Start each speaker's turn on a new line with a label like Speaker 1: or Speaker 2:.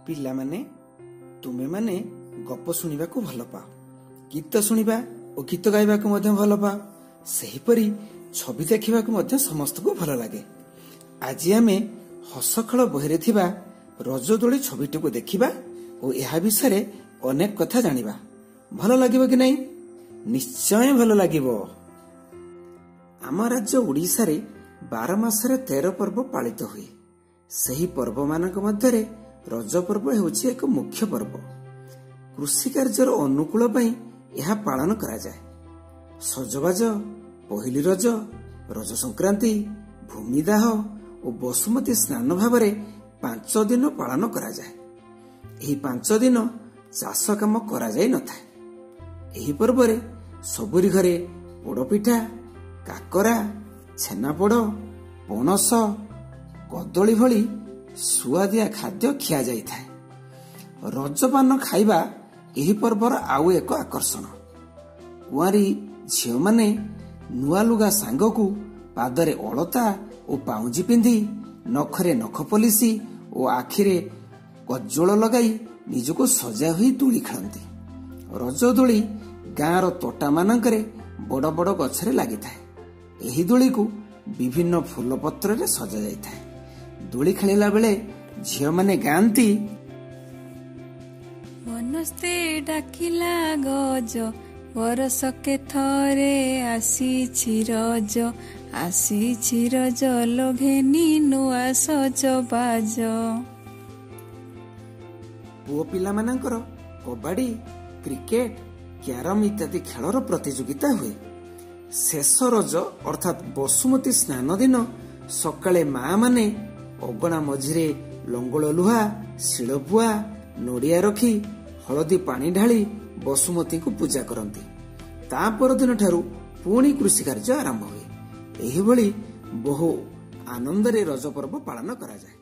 Speaker 1: ପିଲାମାନେ ତୁମେ ମାନେ ଗପ ଶୁଣିବାକୁ ଭଲ ପାଅ, ଗୀତ ଶୁଣିବା ଓ ଗୀତ ଗାଇବାକୁ ମଧ୍ୟ ଭଲ ପାଅ। ସେହିପରି ଛବି ଦେଖିବାକୁ ମଧ୍ୟ ସମସ୍ତଙ୍କୁ ଭଲ ଲାଗେ। ଆଜି ଆମେ ହସଖେଳ ବହିରେ ଥିବା ରଜଦୋଳି ଛବିଟିକୁ ଦେଖିବା ଓ ଏହା ବିଷୟରେ ଅନେକ କଥା ଜାଣିବା। ଭଲ ଲାଗିବ କି ନାହିଁ? ନିଶ୍ଚୟ ଭଲ ଲାଗିବ। ଆମ ରାଜ୍ୟ ଓଡ଼ିଶାରେ 12 ମାସରେ 13 ପର୍ବ ପାଳିତ ହୁଏ। ସେହି ପର୍ବମାନଙ୍କ ମଧ୍ୟରେ ରଜ ପର୍ବ ହେଉଛି ଏକ ମୁଖ୍ୟ ପର୍ବ। କୃଷି କାର୍ଯ୍ୟର ଅନୁକୂଳ ପାଇଁ ଏହା ପାଳନ କରାଯାଏ। ସଜବାଜ, ପହିଲି ରଜ, ରଜ ସଂକ୍ରାନ୍ତି, ଭୂମିଦାହ ଓ ବସୁମତୀ ସ୍ନାନ ଭାବରେ 5 ଦିନ ପାଳନ କରାଯାଏ। ଏହି 5 ଦିନ ଚାଷ କାମ କରାଯାଇ ନଥାଏ। ଏହି ପର୍ବରେ ସବୁରି ଘରେ ପୋଡ଼ପିଠା, କାକରା, ଛେନାପୋଡ଼, ପଣସ, କଦଳୀ ଭଳି ସୁଆଦିଆ ଖାଦ୍ୟ ଖିଆଯାଇଥାଏ। ରଜପାନ ଖାଇବା ଏହି ପର୍ବର ଆଉ ଏକ ଆକର୍ଷଣ। କୁଆଁରୀ ଝିଅମାନେ ନୂଆ ଲୁଗା ସାଙ୍ଗକୁ ପାଦରେ ଅଳତା ଓ ପାଉଁଜି ପିନ୍ଧି, ନଖରେ ନଖ ପଲିସି ଓ ଆଖିରେ କଜ୍ଜଳ ଲଗାଇ ନିଜକୁ ସଜା ହୋଇ ଦୋଳି ଖେଳନ୍ତି। ରଜ ଦୋଳି ଗାଁର ତୋଟାମାନଙ୍କରେ ବଡ଼ ବଡ଼ ଗଛରେ ଲାଗିଥାଏ। ଏହି ଦୋଳିକୁ ବିଭିନ୍ନ ଫୁଲ ପତ୍ରରେ ସଜାଯାଇଥାଏ। ଦୋଳି ଖେଳିଲା ବେଳେ ଝିଅମାନେ ଗାଆନ୍ତି,
Speaker 2: ମନସ୍ତେ ଡାକିଲା ଗଜ, ବରଷକେ ଥରେ ଆସିଛି ରଜ, ଆସିଛି ରଜ ଲଘେନି ନୂଆ ସଜବାଜ।
Speaker 1: ପୁଅ ପିଲାମାନଙ୍କର କବାଡି, କ୍ରିକେଟ, କ୍ୟାରମ ଇତ୍ୟାଦି ଖେଳର ପ୍ରତିଯୋଗିତା ହୁଏ। ଶେଷ ରଜ ଅର୍ଥାତ୍ ବସୁମତୀ ସ୍ନାନ ଦିନ ସକାଳେ ମା ମାନେ ଅଗଣା ମଝିରେ ଲଙ୍ଗଳ ଲୁହା, ଶିଳପୁଆ, ନଡ଼ିଆ ରଖି ହଳଦୀ ପାଣି ଢାଳି ବସୁମତୀଙ୍କୁ ପୂଜା କରନ୍ତି। ତା ପରଦିନ ଠାରୁ ପୁଣି କୃଷି କାର୍ଯ୍ୟ ଆରମ୍ଭ ହୁଏ। ଏହିଭଳି ବହୁ ଆନନ୍ଦରେ ରଜ ପର୍ବ ପାଳନ କରାଯାଏ।